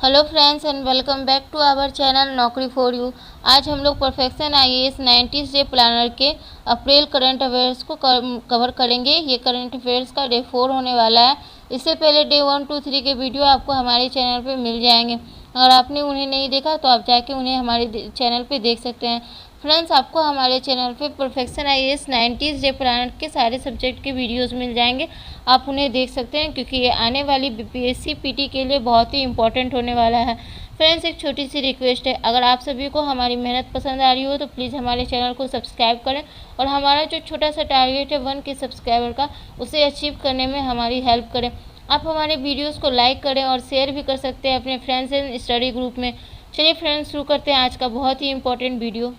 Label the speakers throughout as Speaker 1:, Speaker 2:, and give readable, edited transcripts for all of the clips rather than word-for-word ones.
Speaker 1: Hello friends and welcome back to our channel Naukri for you. आज हम लोग perfection IAS 90 day planner के April current affairs को cover करेंगे। ये करंट अफेयर्स का डे 4 होने वाला है। इससे पहले डे 1, 2, 3 के वीडियो आपको हमारे चैनल पे मिल जाएंगे। अगर आपने उन्हें नहीं देखा तो आप जाके उन्हें हमारे चैनल पे देख सकते हैं। फ्रेंड्स, आपको हमारे चैनल पे परफेक्शन आईएएस 90 डे प्लानर के सारे सब्जेक्ट के वीडियोस मिल जाएंगे। आप उन्हें देख सकते हैं क्योंकि ये आने वाली बीपीएससी पीटी के लिए बहुत ही इंपॉर्टेंट होने वाला है। फ्रेंड्स, एक छोटी सी रिक्वेस्ट है, अगर आप सभी को हमारी मेहनत पसंद आ रही हो तो प्लीज़ हमारे चैनल को सब्सक्राइब करें और हमारा जो छोटा सा टारगेट है 1 के सब्सक्राइबर का, उसे अचीव करने में हमारी हेल्प करें। आप हमारे वीडियोज़ को लाइक करें और शेयर भी कर सकते हैं अपने फ्रेंड्स एंड स्टडी ग्रुप में। चलिए फ्रेंड्स, शुरू करते हैं आज का बहुत ही इंपॉर्टेंट वीडियो।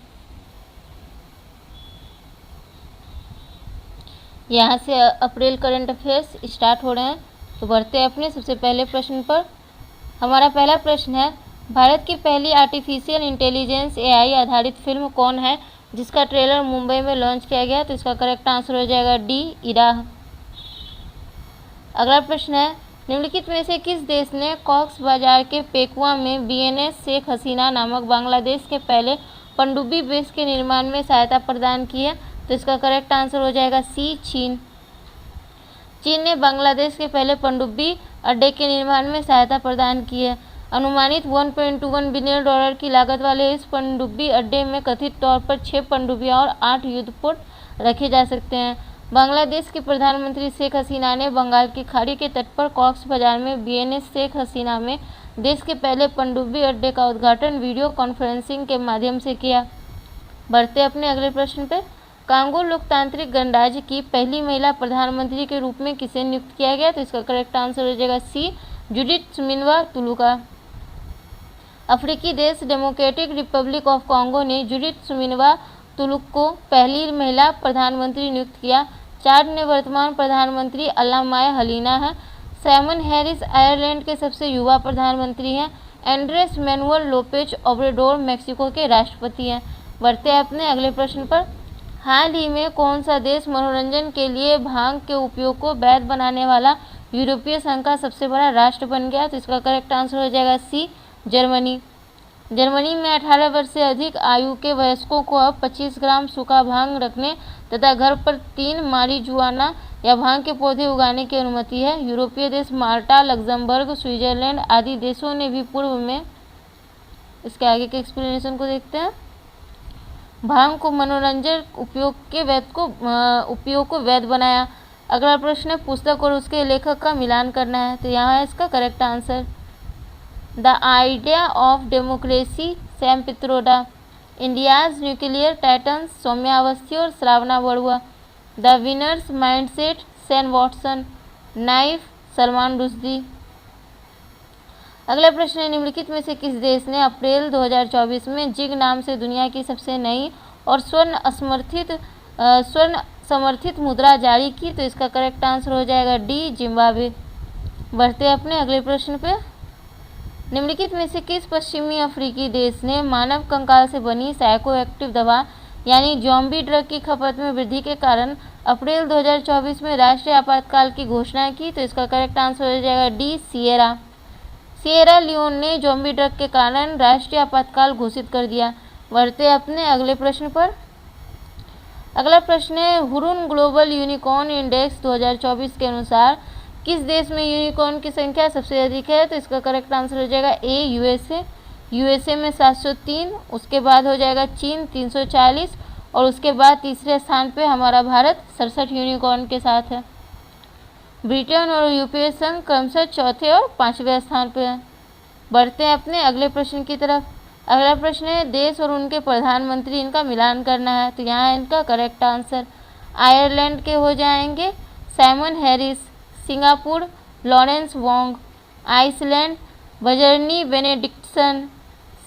Speaker 1: यहाँ से अप्रैल करंट अफेयर्स स्टार्ट हो रहे हैं, तो बढ़ते हैं अपने सबसे पहले प्रश्न पर। हमारा पहला प्रश्न है, भारत की पहली आर्टिफिशियल इंटेलिजेंस एआई आधारित फिल्म कौन है जिसका ट्रेलर मुंबई में लॉन्च किया गया? तो इसका करेक्ट आंसर हो जाएगा डी, इराह। अगला प्रश्न है, निम्नलिखित में से किस देश ने कॉक्स बाजार के पेकुआ में बीएनएस शेख हसीना नामक बांग्लादेश के पहले पनडुब्बी बेस के निर्माण में सहायता प्रदान की है? तो इसका करेक्ट आंसर हो जाएगा सी, चीन। चीन ने बांग्लादेश के पहले पनडुब्बी अड्डे के निर्माण में सहायता प्रदान की है। अनुमानित $1.21 बिलियन की लागत वाले इस पनडुब्बी अड्डे में कथित तौर पर 6 पनडुब्बियां और 8 युद्धपोत रखे जा सकते हैं। बांग्लादेश के प्रधानमंत्री शेख हसीना ने बंगाल की खाड़ी के तट पर कॉक्स बाजार में बीएनएस शेख हसीना में देश के पहले पनडुब्बी अड्डे का उद्घाटन वीडियो कॉन्फ्रेंसिंग के माध्यम से किया। बढ़ते अपने अगले प्रश्न पे। कांगो लोकतांत्रिक गणराज्य की पहली महिला प्रधानमंत्री के रूप में किसे नियुक्त किया गया? तो इसका करेक्ट आंसर हो जाएगा सी, जुडिथ सुमिनवा तुलुका। अफ्रीकी देश डेमोक्रेटिक रिपब्लिक ऑफ कांगो ने जुडिथ सुमिनवा तुलुक को पहली महिला प्रधानमंत्री नियुक्त किया। चाड ने वर्तमान प्रधानमंत्री अल्लामाय हलीना है। सैमन हैरिस आयरलैंड के सबसे युवा प्रधानमंत्री हैं। Andres Manuel Lopez Obrador Mexico के राष्ट्रपति हैं। बढ़ते हैं अपने अगले प्रश्न पर। हाल ही में कौन सा देश मनोरंजन के लिए भांग के उपयोग को वैध बनाने वाला यूरोपीय संघ का सबसे बड़ा राष्ट्र बन गया? तो इसका करेक्ट आंसर हो जाएगा सी, जर्मनी। जर्मनी में 18 वर्ष से अधिक आयु के वयस्कों को अब 25 ग्राम सूखा भांग रखने तथा घर पर 3 मारिजुआना या भांग के पौधे उगाने की अनुमति है। यूरोपीय देश माल्टा, लग्जमबर्ग, स्विट्जरलैंड आदि देशों ने भी पूर्व में, इसके आगे के एक्सप्लेनेशन को देखते हैं, भांग को मनोरंजन उपयोग को वैध बनाया। अगला प्रश्न है, पुस्तक और उसके लेखक का मिलान करना है। तो यहाँ है इसका correct answer, the idea of democracy, Sam Pitroda. India's nuclear titans, Saumya Awasthi और Shravana Barua. The winner's mindset, Sian Watson. Knife, Salman Rushdie. अगला प्रश्न है, निम्नलिखित में से किस देश ने अप्रैल 2024 में जिग नाम से दुनिया की सबसे नई और स्वर्ण समर्थित मुद्रा जारी की? तो इसका करेक्ट आंसर हो जाएगा डी, जिम्बाब्वे। बढ़ते अपने अगले प्रश्न पे। निम्नलिखित में से किस पश्चिमी अफ्रीकी देश ने मानव कंकाल से बनी साइकोएक्टिव दवा यानी ज़ॉम्बी ड्रग की खपत में वृद्धि के कारण अप्रैल 2024 में राष्ट्रीय आपातकाल की घोषणा की? तो इसका करेक्ट आंसर हो जाएगा डी, सिएरा लियोन ने ज़ॉम्बी ड्रग के कारण राष्ट्रीय आपातकाल घोषित कर दिया। बढ़ते अपने अगले प्रश्न पर। अगला प्रश्न है, हुरुन ग्लोबल यूनिकॉर्न इंडेक्स 2024 के अनुसार किस देश में यूनिकॉर्न की संख्या सबसे अधिक है? तो इसका करेक्ट आंसर हो जाएगा ए, यूएसए में 703, उसके बाद हो जाएगा चीन 340 और उसके बाद तीसरे स्थान पे हमारा भारत 67 यूनिकॉर्न के साथ है। ब्रिटेन और यूरोपीय संघ क्रमशः चौथे और 5वें स्थान पर है। बढ़ते हैं अपने अगले प्रश्न की तरफ। अगला प्रश्न है, देश और उनके प्रधानमंत्री, इनका मिलान करना है। तो यहाँ है इनका करेक्ट आंसर, आयरलैंड के हो जाएंगे Simon Harris, Singapore Lawrence Wong, Iceland Bjarni Benediktsson,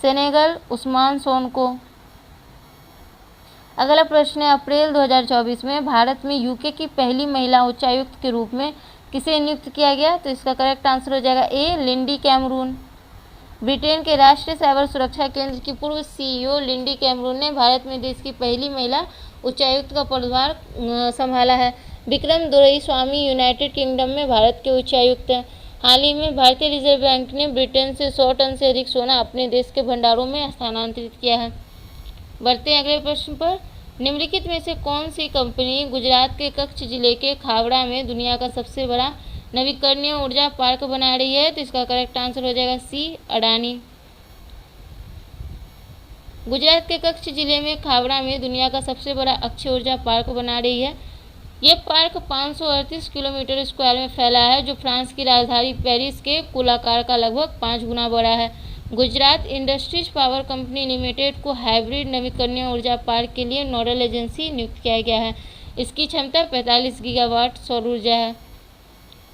Speaker 1: Senegal Ousmane Sonko. अगला प्रश्न है, अप्रैल 2024 में भारत में यूके की पहली महिला उच्चायुक्त के रूप में किसे नियुक्त किया गया? तो इसका करेक्ट आंसर हो जाएगा ए, लिंडी कैमरून। ब्रिटेन के राष्ट्रीय साइबर सुरक्षा केंद्र की पूर्व सीईओ लिंडी कैमरून ने भारत में देश की पहली महिला उच्चायुक्त का पदभार संभाला है। विक्रम दोरईस्वामी यूनाइटेड किंगडम में भारत के उच्चायुक्त हैं। हाल ही में भारतीय रिजर्व बैंक ने ब्रिटेन से 100 टन से अधिक सोना अपने देश के भंडारों में स्थानांतरित किया है। बढ़ते हैं अगले प्रश्न पर। निम्नलिखित में से कौन सी कंपनी गुजरात के कच्छ जिले के खावड़ा में दुनिया का सबसे बड़ा नवीकरणीय ऊर्जा पार्क बना रही है? तो इसका करेक्ट आंसर हो जाएगा सी, अडानी। गुजरात के कच्छ जिले में खावड़ा में दुनिया का सबसे बड़ा अक्षय ऊर्जा पार्क बना रही है। ये पार्क 538 किलोमीटर स्क्वायर में फैला है, जो फ्रांस की राजधानी पेरिस के कुल आकार का लगभग 5 गुना बड़ा है। Gujarat industries power company limited को हाइब्रिड नवीकरणीय ऊर्जा पार्क के लिए नोडल एजेंसी नियुक्त किया गया है। इसकी क्षमता 45 गीगावाट सौर ऊर्जा है।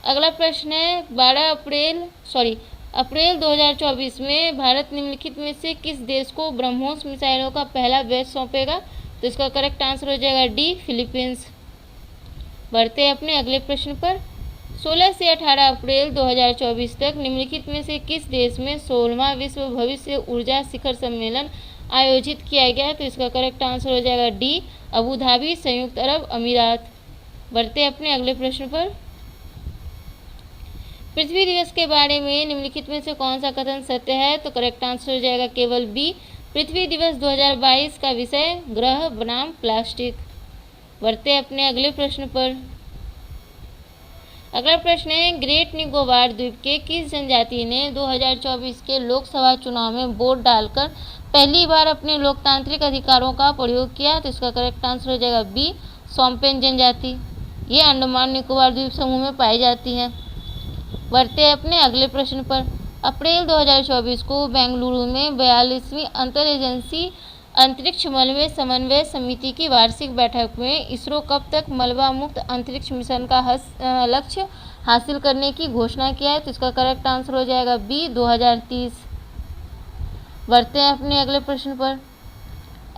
Speaker 1: अगला प्रश्न है अप्रैल 2024 में भारत निम्नलिखित में से किस देश को ब्रह्मोस मिसाइलों का पहला बैच सौंपेगा? तो इसका करेक्ट आंसर हो जाएगा डी, फिलीपींस। बढ़ते हैं अपने अगले प्रश्न पर। 16 से 18 अप्रैल 2024 तक निम्नलिखित में से किस देश में 16वां विश्व भविष्य ऊर्जा शिखर सम्मेलन आयोजित किया गया? तो इसका करेक्ट आंसर हो जाएगा डी, अबू धाबी, संयुक्त अरब अमीरात। बढ़ते हैं अपने अगले प्रश्न पर। पृथ्वी दिवस के बारे में निम्नलिखित में से कौन सा कथन सत्य है? तो करेक्ट आंसर हो जाएगा केवल बी, पृथ्वी दिवस 2022 का विषय ग्रह बनाम प्लास्टिक। बढ़ते हैं अपने अगले प्रश्न पर। अगला प्रश्न है, ग्रेट निकोबार द्वीप के किस जनजाति ने 2024 के लोकसभा चुनाव में वोट डालकर पहली बार अपने लोकतांत्रिक अधिकारों का प्रयोग किया? तो इसका करेक्ट आंसर हो जाएगा बी, सोम्पेन जनजाति। ये अंडमान निकोबार द्वीप समूह में पाई जाती है। बढ़ते हैं अपने अगले प्रश्न पर। अप्रैल 2024 को बेंगलुरु में 42वीं अंतर एजेंसी अंतरिक्ष मलबे समन्वय समिति की वार्षिक बैठक में इसरो कब तक मलबा मुक्त अंतरिक्ष मिशन का लक्ष्य हासिल करने की घोषणा किया है? तो इसका करेक्ट आंसर हो जाएगा बी, 2030। बढ़ते हैं अपने अगले प्रश्न पर।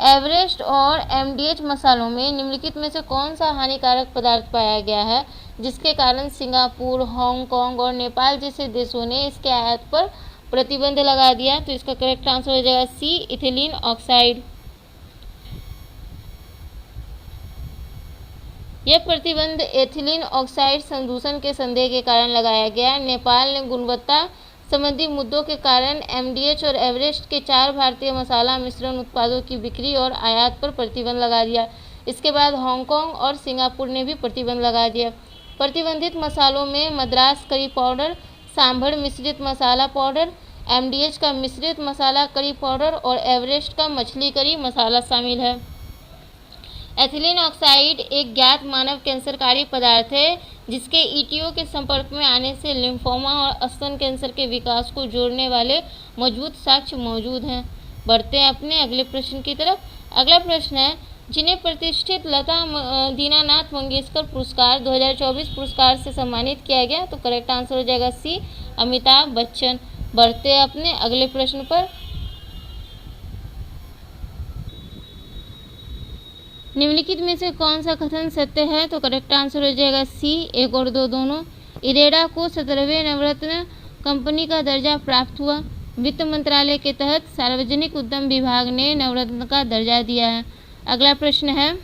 Speaker 1: एवरेस्ट और एमडीएच मसालों में निम्नलिखित में से कौन सा हानिकारक पदार्थ पाया गया है, जिसके कारण सिंगापुर, हांगकांग और नेपाल जैसे देशों ने इसके आयात पर प्रतिबंध लगा दिया? तो इसका करेक्ट आंसर हो जाएगा सी, इथिलीन ऑक्साइड। यह प्रतिबंध एथिलीन ऑक्साइड संदूषण के संदेह के कारण लगाया गया। नेपाल ने गुणवत्ता संबंधी मुद्दों के कारण एमडीएच और एवरेस्ट के 4 भारतीय मसाला मिश्रण उत्पादों की बिक्री और आयात पर प्रतिबंध लगा दिया। इसके बाद हांगकांग और सिंगापुर ने भी प्रतिबंध लगा दिया। प्रतिबंधित मसालों में मद्रास करी पाउडर, सांभर मिश्रित मसाला पाउडर, एमडीएच का मिश्रित मसाला करी पाउडर और एवरेस्ट का मछली करी मसाला शामिल है। एथिलीन ऑक्साइड एक ज्ञात मानव कैंसरकारी पदार्थ है, जिसके ईटीओ के संपर्क में आने से लिम्फोमा और स्तन कैंसर के विकास को जोड़ने वाले मजबूत साक्ष्य मौजूद हैं। बढ़ते हैं अपने अगले प्रश्न की तरफ। अगला प्रश्न है, जिन्हें प्रतिष्ठित लता दीनानाथ मंगेशकर पुरस्कार 2024 पुरस्कार से सम्मानित किया गया? तो करेक्ट आंसर हो जाएगा सी, अमिताभ बच्चन। बढ़ते हैं अपने अगले प्रश्न पर। निम्नलिखित में से कौन सा कथन सत्य है? तो करेक्ट आंसर हो जाएगा सी, 1 और 2 दोनों। इरेडा को 17वें नवरत्न कंपनी का दर्जा प्राप्त हुआ। वित्त मंत्रालय के तहत सार्वजनिक उद्यम विभाग ने नवरत्न का दर्जा दिया है। अगला प्रश्न है,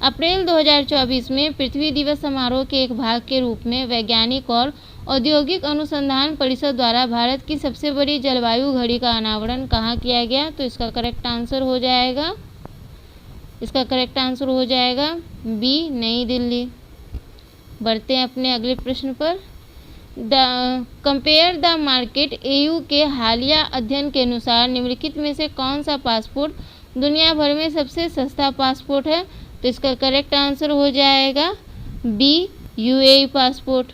Speaker 1: अप्रैल 2024 में पृथ्वी दिवस समारोह के एक भाग के रूप में वैज्ञानिक और औद्योगिक अनुसंधान परिषद द्वारा भारत की सबसे बड़ी जलवायु घड़ी का अनावरण कहाँ किया गया? तो इसका करेक्ट आंसर हो जाएगा बी, नई दिल्ली। बढ़ते हैं अपने अगले प्रश्न पर। कंपेयर द मार्केट एयू के हालिया अध्ययन के अनुसार निम्नलिखित में से कौन सा पासपोर्ट दुनिया भर में सबसे सस्ता पासपोर्ट है? तो इसका करेक्ट आंसर हो जाएगा B, UAE passport.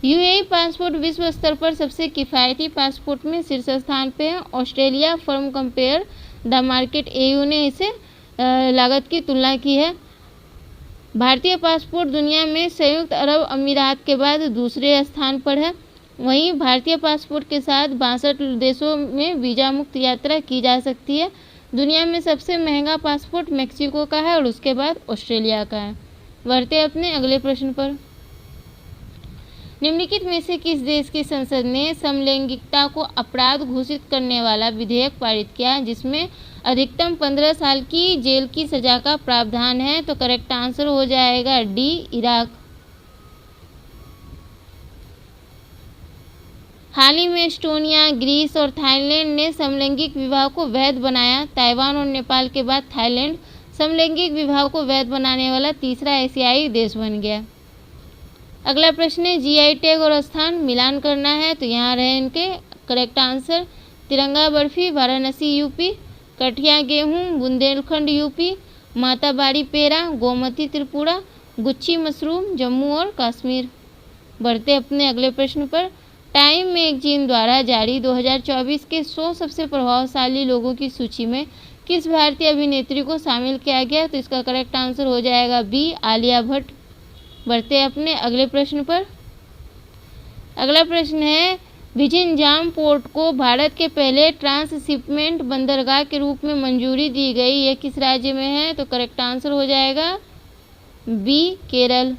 Speaker 1: UAE passport विश्व स्तर पर सबसे किफ़ायती पासपोर्ट में शीर्ष स्थान पे है। Australia firm compare the market AU ने इसे लागत की तुलना की है। भारतीय पासपोर्ट दुनिया में संयुक्त अरब अमीरात के बाद दूसरे स्थान पर है। वहीं भारतीय पासपोर्ट के साथ 62 देशों में वीज़ा मुक्त यात्रा की जा सकती है। दुनिया में सबसे महंगा पासपोर्ट मेक्सिको का है और उसके बाद ऑस्ट्रेलिया का है। बढ़ते अपने अगले प्रश्न पर। निम्नलिखित में से किस देश की संसद ने समलैंगिकता को अपराध घोषित करने वाला विधेयक पारित किया जिसमें अधिकतम 15 साल की जेल की सजा का प्रावधान है? तो करेक्ट आंसर हो जाएगा डी, इराक। हाल ही में एस्टोनिया, ग्रीस और थाईलैंड ने समलैंगिक विवाह को वैध बनाया। ताइवान और नेपाल के बाद थाईलैंड समलैंगिक विवाह को वैध बनाने वाला तीसरा एशियाई देश बन गया। अगला प्रश्न है जीआई टैग और स्थान मिलान करना है, तो यहाँ रहे इनके करेक्ट आंसर। तिरंगा बर्फी वाराणसी यूपी, कठिया गेहूँ बुंदेलखंड यूपी, माताबाड़ी पेड़ा गोमती त्रिपुरा, गुच्ची मशरूम जम्मू और कश्मीर। बढ़ते अपने अगले प्रश्न पर। टाइम मैगजीन द्वारा जारी 2024 के 100 सबसे प्रभावशाली लोगों की सूची में किस भारतीय अभिनेत्री को शामिल किया गया? तो इसका करेक्ट आंसर हो जाएगा बी, आलिया भट्ट। बढ़ते अपने अगले प्रश्न पर। अगला प्रश्न है विझिंजाम पोर्ट को भारत के पहले ट्रांसशिपमेंट बंदरगाह के रूप में मंजूरी दी गई, यह किस राज्य में है? तो करेक्ट आंसर हो जाएगा बी, केरल।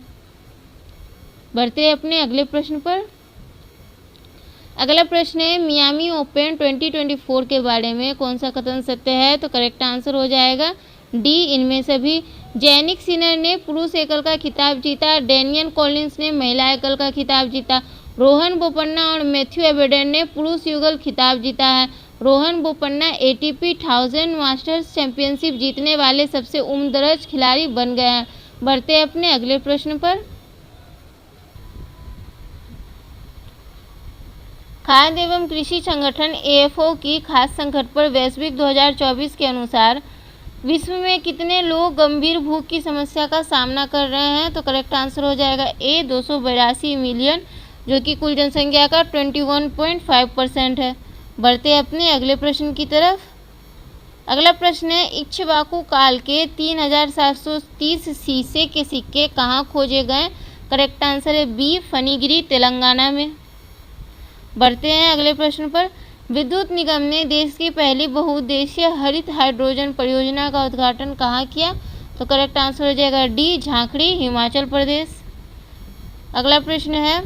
Speaker 1: बढ़ते अपने अगले प्रश्न पर। अगला प्रश्न है मियामी ओपन 2024 के बारे में कौन सा कथन सत्य है? तो करेक्ट आंसर हो जाएगा डी, इनमें सभी। जैनिक सिनर ने पुरुष एकल का खिताब जीता, डेनियल कॉलिंस ने महिला एकल का खिताब जीता, रोहन बोपन्ना और मैथ्यू एबेडन ने पुरुष युगल खिताब जीता है। Rohan Bopanna ATP 1000 masters championship जीतने वाले सबसे उम्रदराज खिलाड़ी बन गए हैं। बढ़ते अपने अगले प्रश्न पर। खाद्य एवं कृषि संगठन AFO की खास संकट पर वैश्विक 2024 के अनुसार विश्व में कितने लोग गंभीर भूख की समस्या का सामना कर रहे हैं? तो करेक्ट आंसर हो जाएगा ए, 282 मिलियन, जो कि कुल जनसंख्या का 21.5% है। बढ़ते अपने अगले प्रश्न की तरफ। अगला प्रश्न है इक्ष्वाकु काल के 3730 शीशे के सिक्के कहाँ खोजे गए? करेक्ट आंसर है बी, फणिगिरी तेलंगाना में। बढ़ते हैं अगले प्रश्न पर। विद्युत निगम ने देश की पहली बहुउद्देशीय हरित हाइड्रोजन परियोजना का उद्घाटन कहाँ किया? तो करेक्ट आंसर हो जाएगा डी, झांकड़ी, हिमाचल प्रदेश। अगला प्रश्न है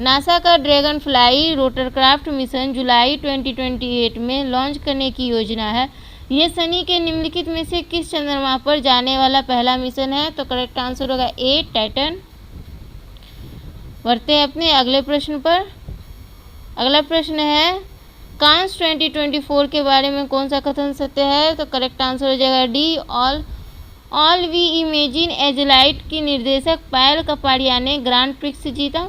Speaker 1: नासा का ड्रैगन फ्लाई रोटरक्राफ्ट मिशन जुलाई 2028 में लॉन्च करने की योजना है। यह शनि के निम्नलिखित में से किस चंद्रमा पर जाने वाला पहला मिशन है? तो करेक्ट आंसर होगा ए, टाइटन। बढ़ते हैं अपने अगले प्रश्न पर। अगला प्रश्न है कांस 2024 के बारे में कौन सा कथन सत्य है? तो करेक्ट आंसर हो जाएगा D, all we imagine as light की निर्देशक पायल कपाड़िया ने ग्रांड प्रिक्स जीता।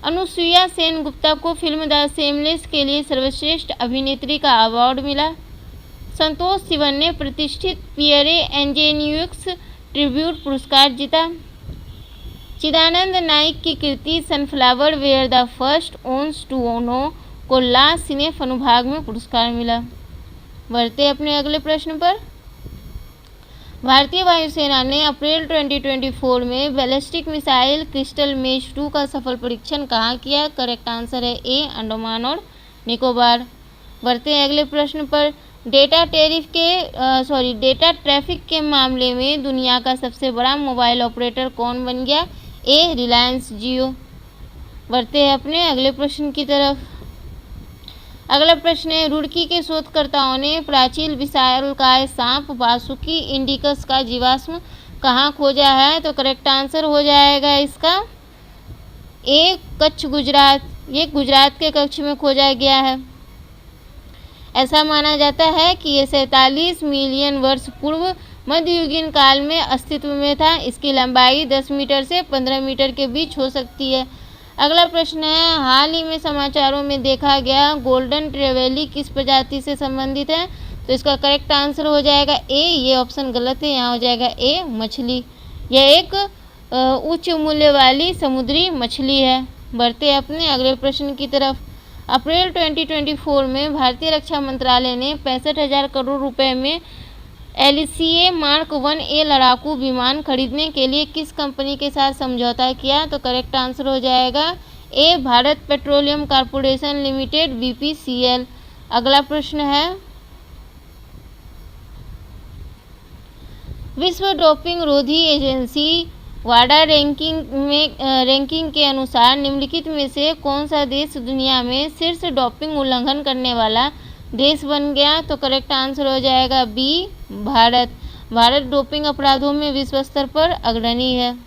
Speaker 1: अनुसुईया सेन गुप्ता को फिल्म द शेमलेस के लिए सर्वश्रेष्ठ अभिनेत्री का अवार्ड मिला। संतोष सिवन ने प्रतिष्ठित पियरे इंजेनियर्स ट्रिब्यूट पुरस्कार जीता। चिदानंद नाइक की कृति sunflower were the first ones to know को ला सिनेफ अनुभाग में पुरस्कार मिला। बढ़ते अपने अगले प्रश्न पर। भारतीय वायुसेना ने अप्रैल 2024 में बैलिस्टिक मिसाइल क्रिस्टल मेज 2 का सफल परीक्षण कहाँ किया? करेक्ट आंसर है ए, अंडमान और निकोबार। बढ़ते हैं अगले प्रश्न पर। डेटा ट्रैफिक के मामले में दुनिया का सबसे बड़ा मोबाइल ऑपरेटर कौन बन गया? ए, रिलायंस जियो। बढ़ते हैं अपने अगले प्रश्न की तरफ। अगला प्रश्न है रुड़की के शोधकर्ताओं ने प्राचीन विशालकाय सांप वासुकी इंडिकस का जीवाश्म कहाँ खोजा है? तो करेक्ट आंसर हो जाएगा इसका ए, कच्छ, गुजरात। ये गुजरात के कच्छ में खोजा गया है। ऐसा माना जाता है कि ये 47 मिलियन वर्ष पूर्व मध्ययुगीन काल में अस्तित्व में था। इसकी लंबाई 10 मीटर से 15 मीटर के बीच हो सकती है। अगला प्रश्न है हाल ही में समाचारों में देखा गया गोल्डन ट्रेवेली किस प्रजाति से संबंधित है? तो इसका करेक्ट आंसर हो जाएगा ए, ये ऑप्शन गलत है, यहाँ हो जाएगा ए, मछली। यह एक उच्च मूल्य वाली समुद्री मछली है। बढ़ते अपने अगले प्रश्न की तरफ। अप्रैल 2024 में भारतीय रक्षा मंत्रालय ने 65,000 करोड़ रुपए में LCA Mark 1A लड़ाकू विमान खरीदने के लिए किस कंपनी के साथ समझौता किया? तो करेक्ट आंसर हो जाएगा A, Bharat petroleum corporation limited BPCL। अगला प्रश्न है विश्व डोपिंग रोधी एजेंसी वाडा रैंकिंग के अनुसार निम्नलिखित में से कौन सा देश दुनिया में शीर्ष डोपिंग उल्लंघन करने वाला देश बन गया? तो करेक्ट आंसर हो जाएगा बी, भारत। भारत डोपिंग अपराधों में विश्व स्तर पर अग्रणी है।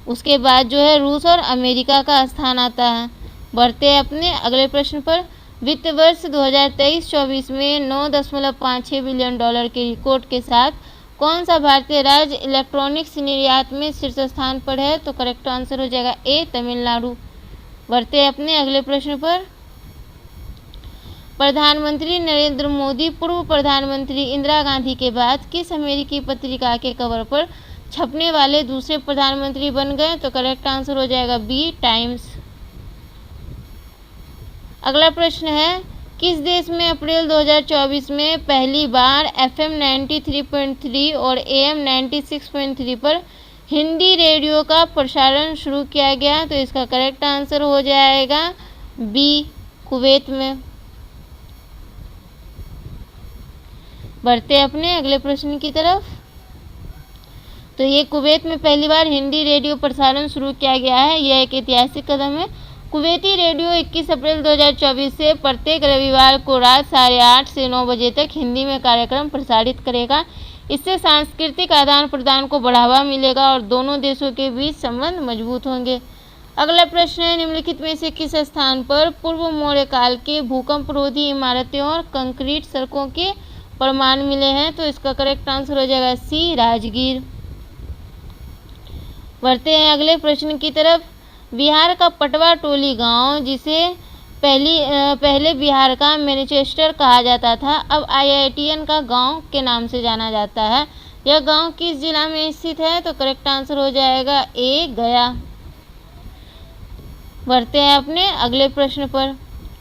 Speaker 1: उसके बाद जो है रूस और अमेरिका का स्थान आता है। बढ़ते हैं अपने अगले प्रश्न पर। वित्त वर्ष 2023-24 में $9.56 बिलियन के रिकॉर्ड के साथ कौन सा भारतीय राज्य इलेक्ट्रॉनिक्स निर्यात में शीर्ष स्थान पर है? तो करेक्ट आंसर हो जाएगा ए, तमिलनाडु। बढ़ते हैं अपने अगले प्रश्न पर। प्रधानमंत्री नरेंद्र मोदी पूर्व प्रधानमंत्री इंदिरा गांधी के बाद किस अमेरिकी पत्रिका के कवर पर छपने वाले दूसरे प्रधानमंत्री बन गए? तो करेक्ट आंसर हो जाएगा बी, टाइम्स। अगला प्रश्न है, किस देश में अप्रैल 2024 में पहली बार FM 93.3 और AM 96.3 पर हिंदी रेडियो का प्रसारण शुरू किया गया? तो इसका करेक्ट आंसर हो जाएगा बी, कुवैत में। बढ़ते हैं अपने अगले प्रश्न की तरफ। तो ये कुवैत में पहली बार हिंदी रेडियो प्रसारण शुरू किया गया है। यह एक ऐतिहासिक कदम है। कुवैती रेडियो 21 अप्रैल 2024 से प्रत्येक रविवार को रात 8:30 से 9 बजे तक हिंदी में कार्यक्रम प्रसारित करेगा। इससे सांस्कृतिक आदान प्रदान को बढ़ावा मिलेगा और दोनों देशों के बीच संबंध मजबूत होंगे। अगला प्रश्न है, निम्नलिखित में से किस स्थान पर पूर्व मौर्य काल के भूकंपरोधी इमारतें और कंक्रीट सड़कों के प्रमाण मिले हैं? तो इसका करेक्ट आंसर हो जाएगा सी, राजगीर। बढ़ते हैं अगले प्रश्न की तरफ। बिहार का पटवा टोली गांव, जिसे पहले बिहार का मैनचेस्टर कहा जाता था, अब IITN का गांव के नाम से जाना जाता है। यह गांव किस जिला में स्थित है? तो करेक्ट आंसर हो जाएगा ए, गया। बढ़ते हैं अपने अगले प्रश्न पर।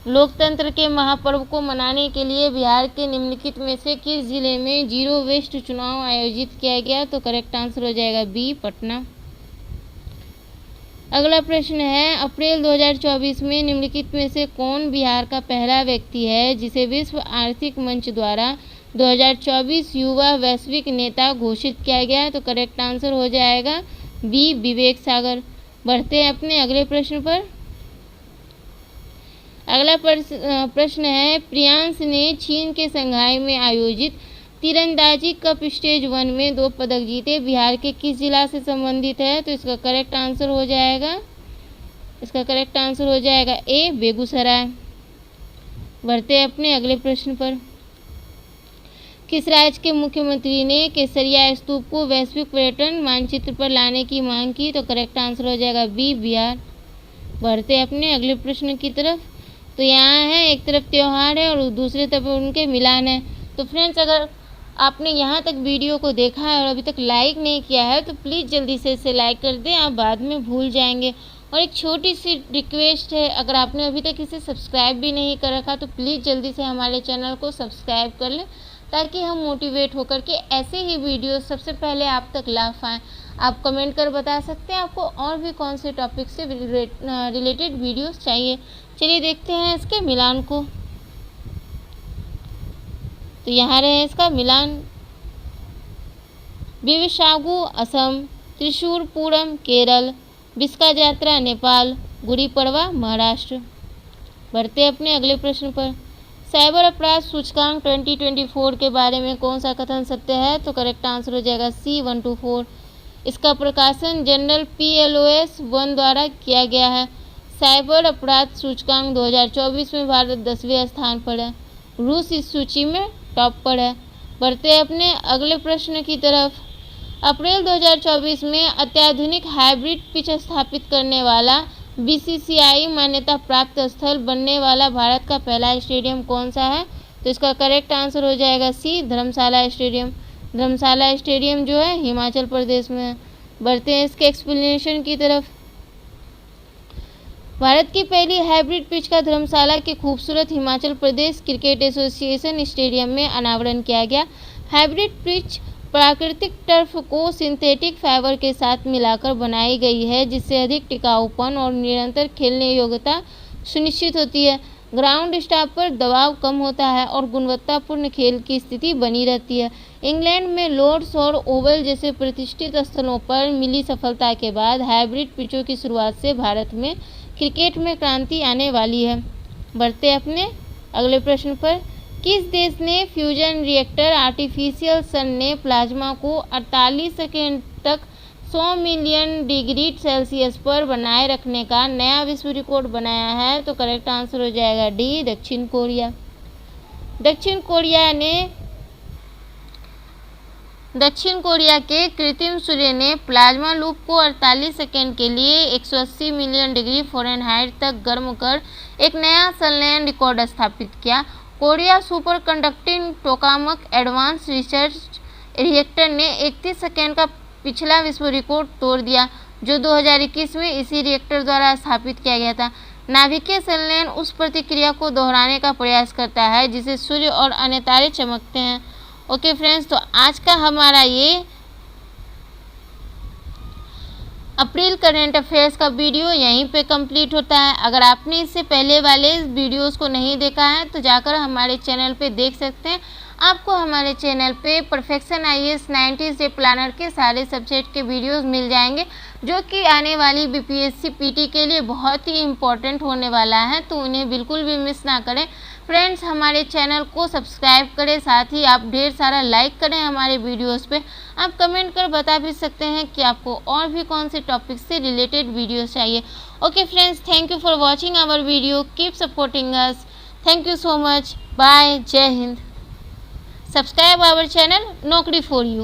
Speaker 1: लोकतंत्र के महापर्व को मनाने के लिए बिहार के निम्नलिखित में से किस जिले में जीरो वेस्ट चुनाव आयोजित किया गया? तो करेक्ट आंसर हो जाएगा बी, पटना। अगला प्रश्न है, अप्रैल 2024 में निम्नलिखित में से कौन बिहार का पहला व्यक्ति है जिसे विश्व आर्थिक मंच द्वारा 2024 युवा वैश्विक नेता घोषित किया गया? तो करेक्ट आंसर हो जाएगा बी, विवेक सागर। बढ़ते हैं अपने अगले प्रश्न पर। अगला प्रश्न है, प्रियांश ने चीन के संघाई में आयोजित तीरंदाजी कप स्टेज 1 में 2 पदक जीते। बिहार के किस जिला से संबंधित है? तो इसका करेक्ट आंसर हो जाएगा ए, बेगूसराय। बढ़ते हैं अपने अगले प्रश्न पर। किस राज्य के मुख्यमंत्री ने केसरिया स्तूप को वैश्विक पर्यटन मानचित्र पर लाने की मांग की? तो करेक्ट आंसर हो जाएगा बी, बिहार। बढ़ते हैं अपने अगले प्रश्न की तरफ। तो यहाँ है, एक तरफ त्यौहार है और दूसरी तरफ उनके मिलान है। तो फ्रेंड्स, अगर आपने यहाँ तक वीडियो को देखा है और अभी तक लाइक नहीं किया है तो प्लीज़ जल्दी से इसे लाइक कर दें, आप बाद में भूल जाएंगे। और एक छोटी सी रिक्वेस्ट है, अगर आपने अभी तक इसे सब्सक्राइब भी नहीं कर रखा तो प्लीज़ जल्दी से हमारे चैनल को सब्सक्राइब कर लें, ताकि हम मोटिवेट होकर के ऐसे ही वीडियो सबसे पहले आप तक ला पाएँ। आप कमेंट कर बता सकते हैं आपको और भी कौन से टॉपिक से रिलेटेड वीडियोस चाहिए। चलिए देखते हैं इसके मिलान को। तो यहाँ रहे इसका मिलान। विवशागु असम, त्रिशूरपुरम केरल, बिस्का जात्रा नेपाल, गुड़ी पड़वा महाराष्ट्र। बढ़ते अपने अगले प्रश्न पर। साइबर अपराध सूचकांक 2024 के बारे में कौन सा कथन सत्य है? तो करेक्ट आंसर हो जाएगा सी, 124। इसका प्रकाशन जनरल PLOS 1 द्वारा किया गया है। साइबर अपराध सूचकांक 2024 में भारत 10वें स्थान पर है। रूस इस सूची में टॉप पर है। बढ़ते अपने अगले प्रश्न की तरफ। अप्रैल 2024 में अत्याधुनिक हाइब्रिड पिच स्थापित करने वाला BCCI मान्यता प्राप्त स्थल बनने वाला भारत का पहला स्टेडियम कौन सा है? तो इसका करेक्ट आंसर हो जाएगा सी, धर्मशाला स्टेडियम। धर्मशाला स्टेडियम जो है हिमाचल प्रदेश में है। बढ़ते हैं इसके एक्सप्लेनेशन की तरफ। भारत की पहली हाइब्रिड पिच का धर्मशाला के खूबसूरत Himachal Pradesh cricket association stadium में अनावरण किया गया। हाइब्रिड पिच प्राकृतिक टर्फ को सिंथेटिक फाइबर के साथ मिलाकर बनाई गई है, जिससे अधिक टिकाऊपन और निरंतर खेलने योग्यता सुनिश्चित होती है। ग्राउंड स्टाफ पर दबाव कम होता है और गुणवत्तापूर्ण खेल की स्थिति बनी रहती है। इंग्लैंड में लॉर्ड्स और ओवल जैसे प्रतिष्ठित स्थलों पर मिली सफलता के बाद हाइब्रिड पिचों की शुरुआत से भारत में क्रिकेट में क्रांति आने वाली है। बढ़ते अपने अगले प्रश्न पर। किस देश ने फ्यूजन रिएक्टर आर्टिफिशियल सन ने प्लाज्मा को 48 सेकेंड तक 100 मिलियन डिग्री सेल्सियस पर बनाए रखने का नया विश्व रिकॉर्ड बनाया है? तो करेक्ट आंसर हो जाएगा डी, दक्षिण कोरिया। दक्षिण कोरिया के कृत्रिम सूर्य ने प्लाज्मा लूप को 48 सेकेंड के लिए 180 मिलियन डिग्री फ़ारेनहाइट तक गर्म कर एक नया संलयन रिकॉर्ड स्थापित किया। Korea super conducting tokamak advance research reactor ने 31 सेकेंड का पिछला विश्व रिकॉर्ड तोड़ दिया, जो 2021 में इसी रिएक्टर द्वारा स्थापित किया गया था। नाभिकीय संलयन उस प्रतिक्रिया को दोहराने का प्रयास करता है जिसे सूर्य और अन्य तारे चमकते हैं। ओके फ्रेंड्स, तो आज का हमारा ये अप्रैल करंट अफेयर्स का वीडियो यहीं पे कंप्लीट होता है। अगर आपने इससे पहले वाले वीडियोस को नहीं देखा है तो जाकर हमारे चैनल पे देख सकते हैं। आपको हमारे चैनल पे परफेक्शन IAS 90 डे प्लानर के सारे सब्जेक्ट के वीडियोस मिल जाएंगे, जो कि आने वाली BPSC PT के लिए बहुत ही इम्पोर्टेंट होने वाला है, तो उन्हें बिल्कुल भी मिस ना करें। फ्रेंड्स, हमारे चैनल को सब्सक्राइब करें, साथ ही आप ढेर सारा लाइक करें हमारे वीडियोस पे। आप कमेंट कर बता भी सकते हैं कि आपको और भी कौन से टॉपिक से रिलेटेड वीडियोस चाहिए। Okay friends, thank you for watching our video, keep supporting us, thank you so much, bye, जय Hind. Subscribe our channel Naukri for you.